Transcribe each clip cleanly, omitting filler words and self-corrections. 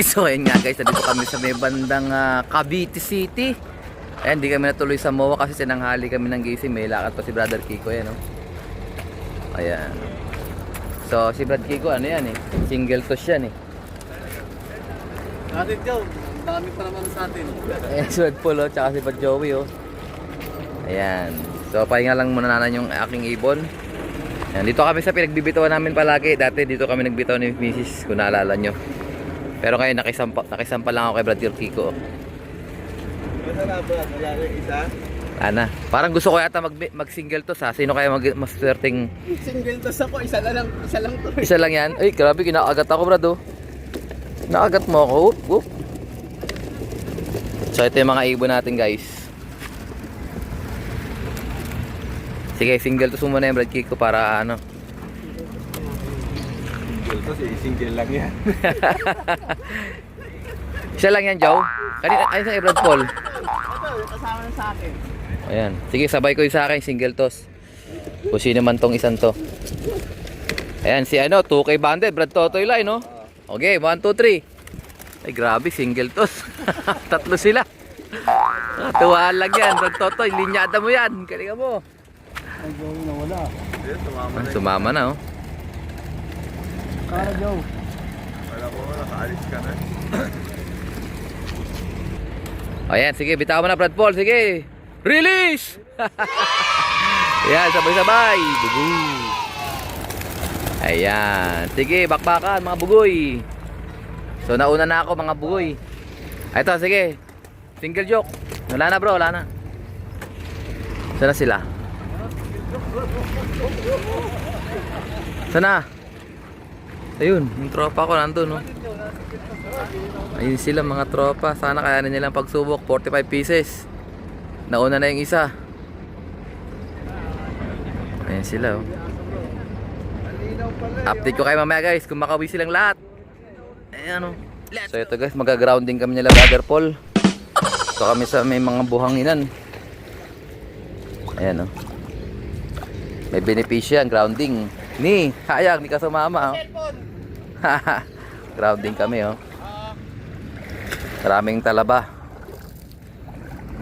So ayun nga guys, nandito kami sa may bandang Cavite City. Ayan, di kami natuloy sa MOA kasi sinanghali kami ng gising. May lakad pa si Brother Kiko yan, no? Ayan. So si Brad Kiko, ano yan eh? Single toss yan eh. Atin Joe, dami pa naman sa atin. Ayan, si Brad Paul, tsaka si Brad Joey, oh. Ayan. So pahinga lang muna nanan yung aking ibon. Ayan, dito kami sa pinagbibitawan namin palagi. Dati dito kami nagbitaw ni Mrs. kung naalala nyo. Pero ngayon nakisampa lang ako kay Brad Kiko. Ano na ba? Wala na isa? Ana, parang gusto ko yata mag-single to sa. Sino kaya mas swerteng Single toss ako, isa lang to. isa lang yan? Ay, grabe, kinakagat ako, Brad, oh. Nakagat mo ako. Whoop, whoop. So ito yung mga ibon natin, guys. Sige, single to muna yung Brad Kiko para ano. Single toss eh, single lang yan. Isa lang yan, Joe. Kanina, ayun sa Brad Paul. Ito, kasama na sa akin. Ayan. Sige, sabay ko yung sa akin, single toss. Kung sino man tong isang to. Ayan, si ano, 2K banded, Brad Totoy line, no? Okay, 1, 2, 3. Ay, grabe, single toss. Tatlo sila. Tuwaan lang yan, Brad Totoy. Linyada mo yan. Kalinga mo. Ay, Joe, nawala. Sumama na, oh. Kara, Joe. Wala ko, nakaalis ka na. Ayan, sige, bitaw mo na, Brad Paul. Sige. Release! Ayan, sabay-sabay. Bugu. Ayan. Sige, bakbakan, mga bugoy. So, nauna na ako, mga bugoy. Ito, sige. Single joke. Wala na, bro. Wala na. Saan na sila? Saan na? Ayun, yung tropa ko nandun, no? Ayun sila, mga tropa. Sana kayanin nilang pagsubok. 45 pieces. Nauna na yung isa. Ayun sila, oh. Update ko kayo mamaya, guys, kung makawi silang lahat. Ayan, oh. So ito, guys, mag-grounding kami nila, Brother Paul. So kami sa may mga buhanginan. Ayan, oh. May benepisyo yan, grounding. Ni, hayag, ni ka sumama, oh. Grounding kami, oh. Maraming talaba.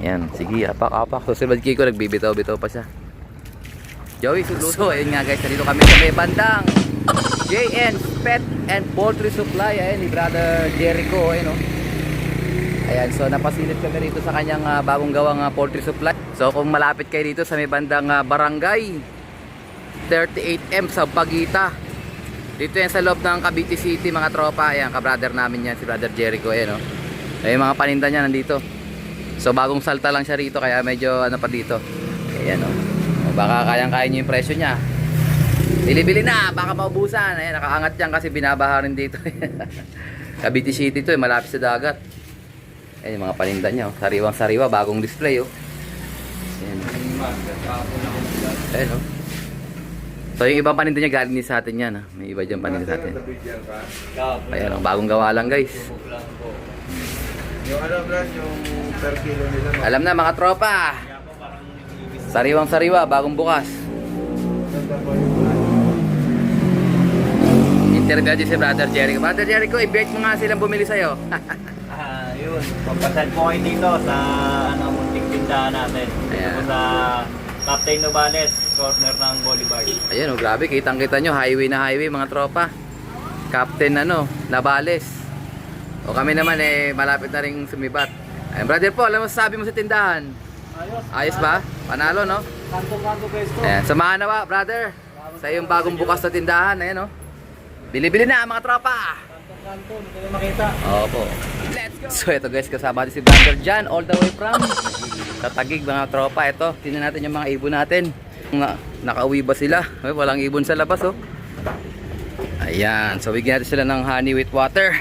Yan, sige, apak-apak. So si Brad Kiko nagbibitaw-bitaw pa siya. Joey, suluso. Ayun nga, guys, dito kami sa may bandang JN Pet and Poultry Supply. Ayan, ni Brother Jericho. Ayan, oh. Ayan, so napasilip kami rito sa kanyang bagong gawang poultry supply. So kung malapit kayo dito sa may bandang barangay 38M sa Bagita, dito yan sa loob ng Cavite City, mga tropa. Ayan, ka-brother namin yan, si Brother Jericho. Ayan, oh. Ayan, mga paninda niya nandito. So bagong salta lang siya rito, kaya medyo ano pa dito. Ayan, oh. Baka kayang-kaya nyo yung presyo niya. Bili-bili na, baka maubusan. Ayan, nakaangat yan kasi binabaha rin dito. Cavite City to, malapit sa dagat. Ayan yung mga paninda niya, oh. Sariwang-sariwa, bagong display, oh. Ayan. Ayan, oh. So yung ibang paninda niya galing din sa atin yan, ah. May iba dyan paninda sa atin. Ayan, oh. Bagong gawa lang, guys. Yung ano, Brad, yung per kilo nila. Alam na, mga tropa. Sariwang-sariwa, bagong bukas. Interview din si Brother Jericho. Brother Jericho, i-bet mo nga silang bumili sa'yo. Yun. Pagpasal po kayo dito sa munting tindahan natin. Dito Ayan. po sa Captain Novales, corner ng Boulevard. Ayun, oh, grabe, kitang-kita nyo, highway na highway, mga tropa. Captain Navales. O kami naman malapit na rin sumibat. Ayun, Brother Paul, alam mo sabi mo sa tindahan? Ayos ba? Panalo, no? Kanto-kanto pesto. Ayan, samahan na ba, brother? Sa iyong bagong bukas na tindahan, ayan, no? Bili-bili na, mga tropa! Kanto, hindi kayo makita. Opo. Let's go! So ito, guys, kasama natin si Brother John, all the way from Tatagig, mga tropa. Ito, tingnan natin yung mga ibon natin. Nakauwi ba sila? Ay, walang ibon sa labas, oh. Ayan, so bigyan natin sila ng honey with water.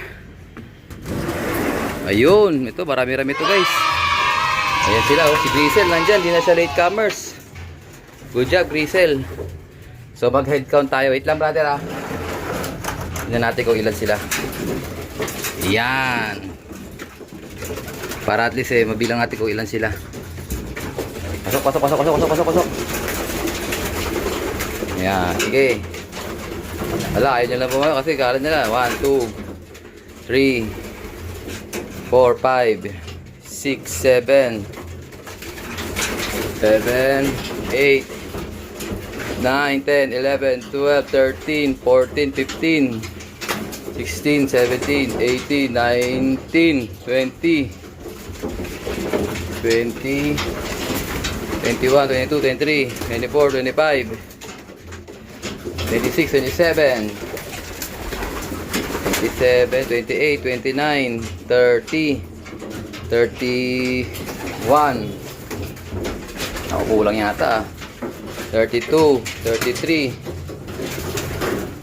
Ayun, ito, marami-rami ito, guys. Ayan sila, oh. Si Grisel nandyan, di na siya latecomers. Good job, Grisel. So mag-head count tayo. Wait lang, brother, ah. Tingnan natin kung ilan sila. Ayan. Para at least mabilang natin kung ilan sila. Pasok. Ayan, sige. Wala, ayaw nyo lang bumayo kasi kala nila 1, 2, 3, 4, 5, 6, 7, 7, 8, 9, 10, 11, 12, 13, 14, 15, 16, 17, 18, 19, 20, 20, 21, 22, 23, 24, 25, 26, 27, 27, 28, 29, 30, 31. Ako kulang yata ah. 32, 33,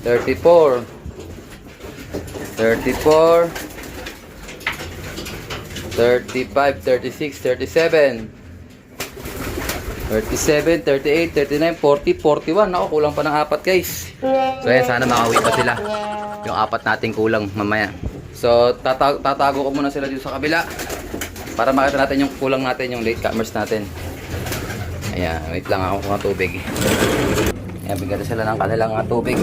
34, 34, 35, 36, 37, 37, 38, 39, 40, 41. Ako, kulang pa ng apat guys. So yan, sana makauwi pa sila. Yung apat nating kulang mamaya. So tatago ko muna sila dito sa kabila para makita natin yung kulang natin, yung latecomers natin. Ayan, wait lang ako kung tubig. Ayan, bigyan sila ng kanilang tubig.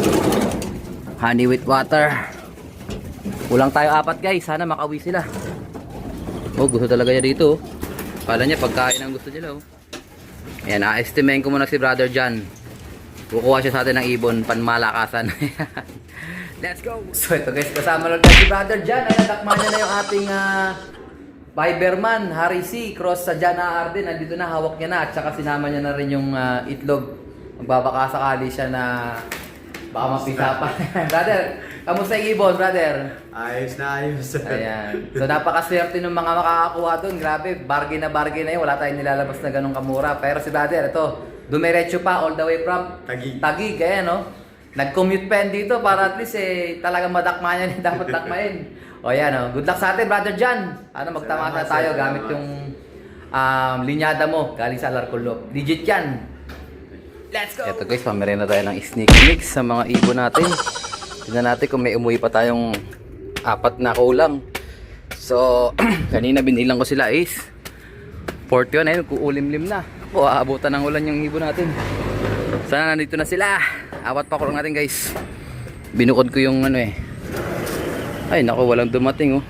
Honey with water. Kulang tayo apat guys, sana makauwi sila. Oh, gusto talaga niya dito. Kala niya pagkain ang gusto nila. Ayan, na-estimatein ko muna si Brother John. Kukuha siya sa atin ng ibon, panmalakasan. Let's go! So ito guys, kasama lang tayo si Brother John. Ay, nadakman niya na yung ating Viberman, Harry C. Cross sa John Arden. Nandito na, hawak niya na. At saka sinama niya na rin yung itlog. Magbabaka sakali siya na baka mapisa pa. Brother, kamusta yung ibon, brother? Ayos na ayos. Ayan. So napakaswerte ng mga makakakuha doon. Grabe, bargain na yun. Wala tayong nilalabas na ganong kamura. Pero si brother, ito, dumiretso pa all the way from Taguig. Kaya no? Nag-commute pa yan dito para at least talagang madakma niya dapat dakmain. O yan o. Good luck sa atin, Brother John. Ano, magtama na tayo gamit yung linyada mo galing sa Alarcolop. Digit yan. Let's go! Ito guys, pamerenda tayo ng sneaky mix sa mga ibon natin. Tingnan natin kung may umuwi pa tayong apat na kulang. So, kanina binilang ko sila is 41. Ayun, kuulimlim na. O, aabutan ng ulan yung ibon natin. Sana nandito na sila. Apat pa kulang natin guys. Binukod ko yung ano eh. Ay naku, walang dumating oh.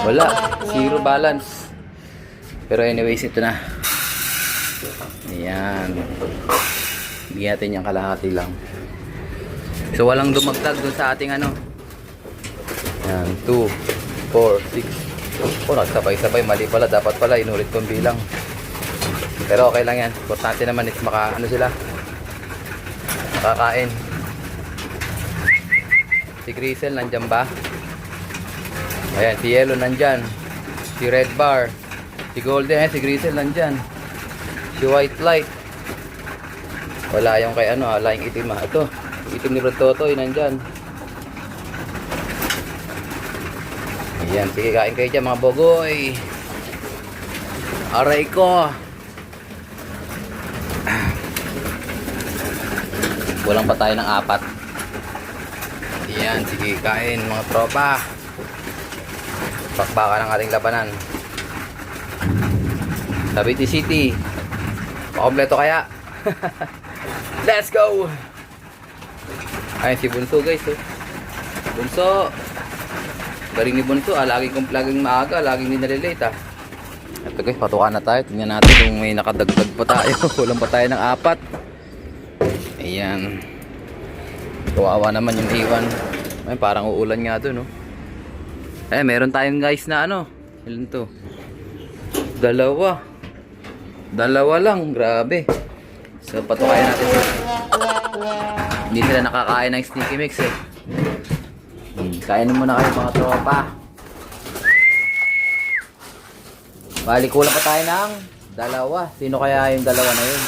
Wala, zero balance. Pero anyways, ito na. Ayan. Bigyan natin yung kalahati lang. So walang dumagdag dun sa ating ano. Ayan, 2, 4, 6. Oh, nagsabay-sabay, mali pala. Dapat pala, inulit kong bilang. Pero okay lang yan. Importante naman is ano sila, makakain. Si Grisel nandyan ba? Ayan, si Yellow nandyan. Si Red Bar. Si Golden, si Grisel nandyan. Si White Light. Wala yung kay ano, laing itim ha. Ito, itim ni Brad Totoy nandyan. Ayan, sige kain kayo dyan mga bogoy. Aray ko. Walang pa tayo ng apat. Ayan, sige kain mga tropa. Pakbaka ng ating labanan. Cavite City. Pakompleto kaya. Let's go. Ayun si Bunso guys oh. Bunso. Galing ni Bunso laging maaga, laging nalilate ah. Ito guys, patukan na tayo. Tingnan natin kung may nakadagdag pa tayo. Kulang pa tayo ng apat. Ayan. Kawawa naman yung iwan. Ay, parang uulan nga doon, no? Eh, meron tayong guys na ano. Ilan to? Dalawa lang. Grabe. So, patukayan natin. Hindi sila nakakain ng sneaky mix, eh. Kainin muna kayo mga tropa. Bali, kulang pa tayo ng dalawa. Sino kaya yung dalawa na yun?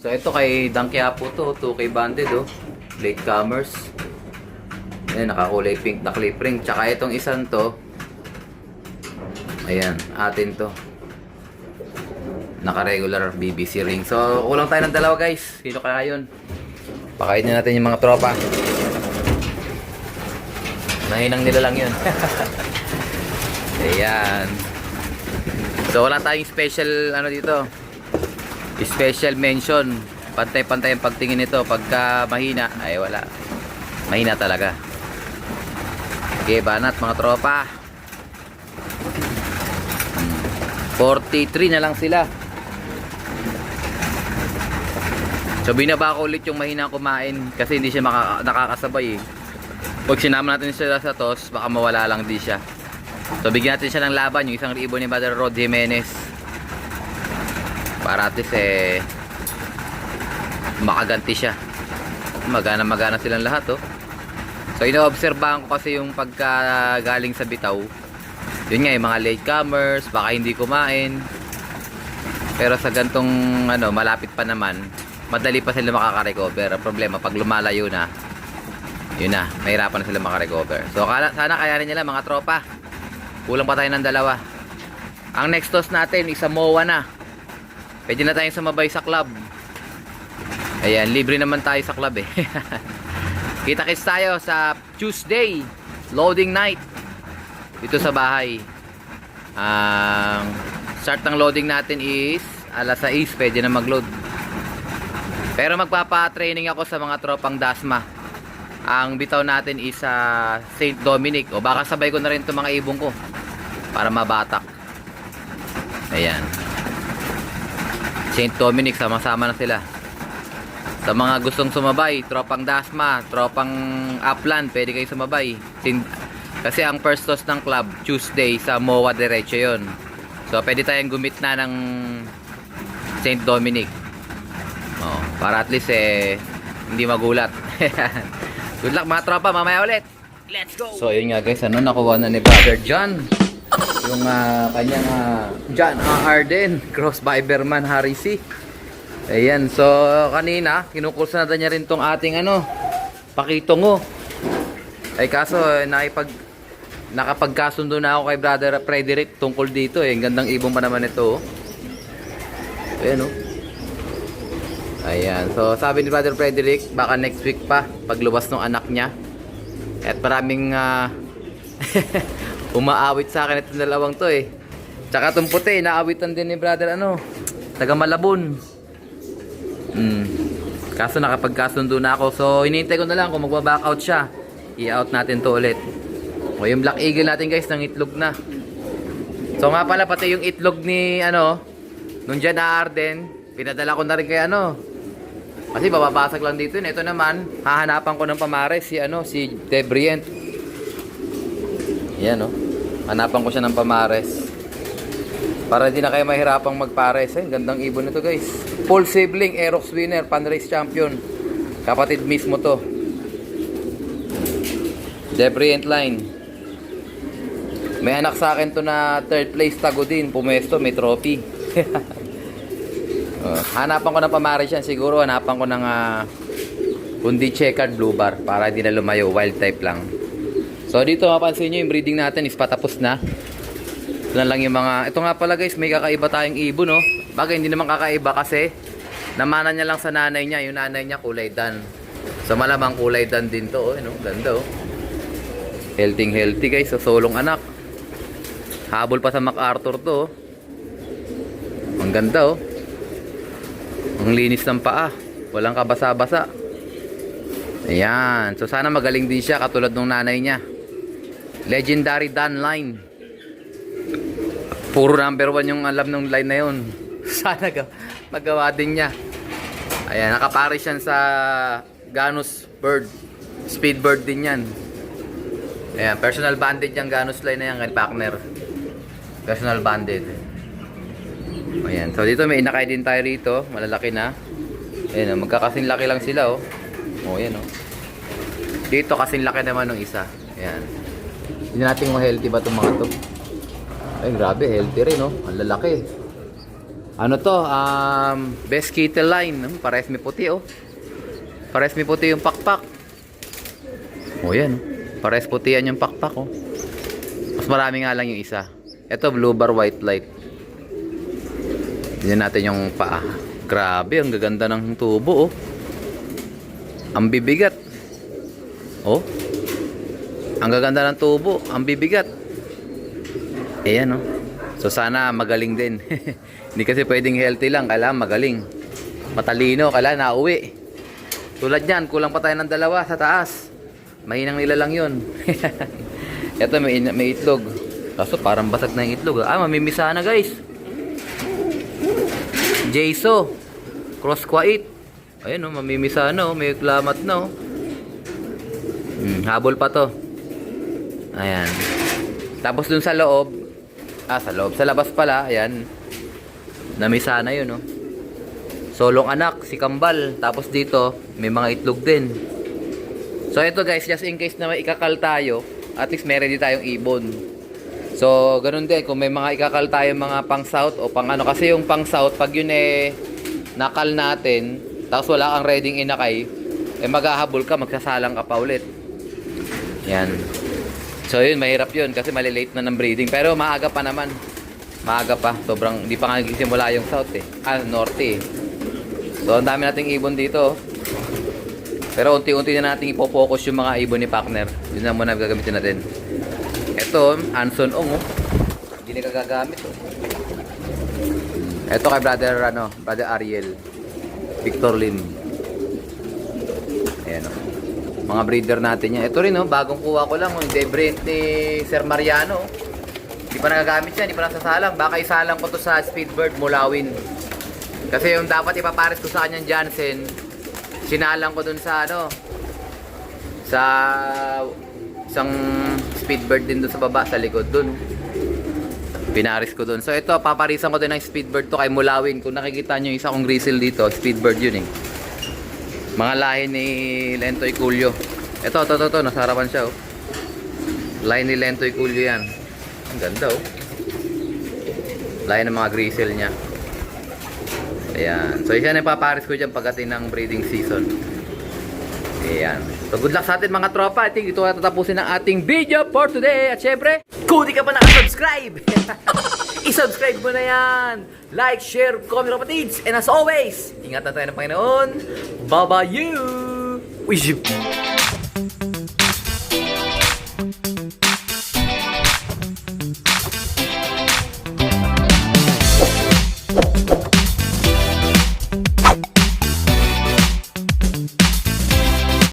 So ito kay Dangkiapo to, 2K banded oh. Latecomers. Ayan, nakakulay pink na clip ring. Tsaka itong isang to, ayan, atin to. Naka-regular BBC ring. So kulang tayo ng dalawa guys. Sino kaya yun? Pakainin natin yung mga tropa. Nahinang nila lang yun. Ayan. So wala tayong special ano dito. Special mention. Pantay-pantay ang pagtingin nito. Pagka mahina, ay wala. Mahina talaga. Okay, banat mga tropa. 43 na lang sila. So binaba ko ulit yung mahina kumain kasi hindi siya nakakasabay eh. Pag sinama natin sila sa toss, baka mawala lang di siya. So bigyan natin siya ng laban, yung isang ribo ni Brother Rod Jimenez. Para at least makaganti siya. Magana silang lahat oh. So ino-obserbahan ko kasi yung pagkagaling sa bitaw. Yun nga yung mga latecomers, baka hindi kumain. Pero sa gantong malapit pa naman, madali pa sila makaka-recover. Ang problema pag lumalayo na, yun na, mahirapan na sila makarecover. So sana kayanin nila mga tropa. Kulang pa tayo ng 2. Ang next toss natin isa MOA na. Pwede na tayong sumabay sa club. Ayan, libre naman tayo sa club eh. Kita-kits tayo sa Tuesday loading night dito sa bahay. Ang start ng loading natin is alas 6, pwede na mag-load. Pero magpapa-training ako sa mga tropang Dasma. Ang bitaw natin is St. Dominic. O baka sabay ko na rin itong mga ibong ko para mabatak. Ayan, St. Dominic, sama-sama na sila. Sa mga gustong sumabay, tropang Dasma, tropang Upland, pwede kayo sumabay. Kasi ang first toss ng club Tuesday sa MOA diretso yun. So pwede tayong gumit na ng St. Dominic. Para at least hindi magulat. Good luck mga tropa, mamaya ulit. Let's go. So yun nga guys, nakuha na ni Brother John yung kanyang John Arden Cross Biberman Harry C. Ayan, so kanina kinukursa na niya rin tong ating pakitungo. Ay kaso nakapagkasundo na ako kay Brother Frederick tungkol dito Ang gandang ibong pa naman ito Ayan Ayan, so sabi ni Brother Frederick, baka next week pa paglubas ng anak niya. At maraming umaawit sa akin itong dalawang to Tsaka itong puti, naawitan din ni Brother taga Malabon. Kaso nakapagkasundo na ako. So hinihintay ko na lang kung magbaback out siya. I-out natin to ulit. O yung Black Eagle natin guys, nang itlog na. So nga pala, pati yung itlog ni nung John Arden, pinadala ko na rin kay kasi bababasag lang dito. Ito naman, hahanapan ko ng pamares si Debrient. Yan hanapan ko siya ng pamares para hindi na kayo mahirapang magpares. Gandang ibon nito guys. Full sibling, Aerox winner, pan-race champion. Kapatid mismo to. Debrient line. May anak sa akin to na third place tago din. Pumesto, may trophy. Hanapan ko ng pamares yan. Siguro hanapan ko ng kundi checkered blue bar para hindi na lumayo, wild type lang. So dito mapansin nyo yung breeding natin is patapos na. Ito na lang yung mga, ito nga pala guys, may kakaiba tayong ibon Bagay hindi naman kakaiba kasi namana niya lang sa nanay niya. Yung nanay niya kulay dan. So malamang kulay dan din to Ganda Healthy guys. So solong anak. Habol pa sa MacArthur to Ang ganda Ang linis ng paa. Walang kabasa-basa. Ayan. So sana magaling din siya katulad ng nanay niya. Legendary Dan line. Puro number 1 yung alam ng line na yun. Sana magawa din niya. Ayan. Nakaparis yan sa Ganus Bird. Speed Bird din yan. Ayan. Personal banded yung Ganus line na yan kay partner. Personal banded. Ayan. So dito may inakay din tayo rito. Malalaki na. Ayan. Magkakasing laki lang sila ayan Dito kasing laki naman ng isa. Ayan. Hindi natin ma-healthy ba itong mga to. Ay grabe, healthy rin Ang lalaki. To? Best Kittle line. Pares may puti Pares may puti yung pakpak. Yan Pares puti yan yung pakpak Mas marami nga lang yung isa. Ito blue bar white light. Tignan natin yung paa. Grabe, ang gaganda ng tubo Ang bibigat. Ang gaganda ng tubo, ang bibigat. Ayan So sana magaling din. Hindi kasi pwedeng healthy lang, kailangan magaling. Matalino, kailangan nauwi. Tulad yan, kulang pa tayo ng 2 sa taas. Mahinang nila lang yun. Ito may itlog. Kaso parang basag na yung itlog. Mamimisa na guys. Jayso. Cross Quait. Ayun oh, mamimisa na oh. May klamat na oh. Habol pa to. Ayan. Tapos dun sa loob. Sa loob. Sa labas pala. Ayan. Namisa na yun oh. Solong anak. Si Kambal. Tapos dito. May mga itlog din. So ito guys. Just in case na may ikakal tayo. At least meron din tayong ibon. So ganun din. Kung may mga ikakal tayo mga pang south o pang ano. Kasi yung pang south. Pag yun nakal natin. Tapos wala kang ready inakay. Maghahabol ka. Magsasalang ka pa ulit. Yan. So yun, mahirap yun kasi malilate na ng breeding. Pero maaga pa naman. Maaga pa. Sobrang, hindi pa nga nagsimula yung south norte eh. So ang dami nating ibon dito. Pero unti-unti na nating ipofocus yung mga ibon ni Pakner. Yun na muna gagamitin natin. Ito, Anson Ong oh. Hindi na gagagamit oh. Ito kay brother Ariel. Victor Lim. Ayan oh. Mga breeder natin yan. Ito rin oh, bagong kuha ko lang oh, yung Debrent ni Sir Mariano. Hindi pa nagagamit yan, hindi pa nasasalang. Baka isalang ko to sa Speedbird Mulawin. Kasi yung dapat ipapares ko sa kanyang Jansen, sinalang ko dun sa sa isang Speedbird din dun sa baba, sa likod dun. Pinaris ko dun. So ito, paparisan ko din ng Speedbird to kay Mulawin. Kung nakikita nyo yung isa kong grizzle dito, Speedbird yun eh. Mga lahi ni Lentoy Culio. Ito, nasa harapan siya oh. Lahi ni Lentoy Culio yan. Ang ganda oh. Lahi ng mga grizzle niya. Ayan. So isa na ipaparis ko dyan pagdating ng breeding season. Ayan. So good luck sa atin mga tropa. I think ito na tatapusin ang ating video for today. At syempre, kung di ka pa nakasubscribe, i-subscribe mo na yan. Like, share, comment kapatids. And as always, ingatan tayo ng Panginoon. Bye-bye you. Wish you.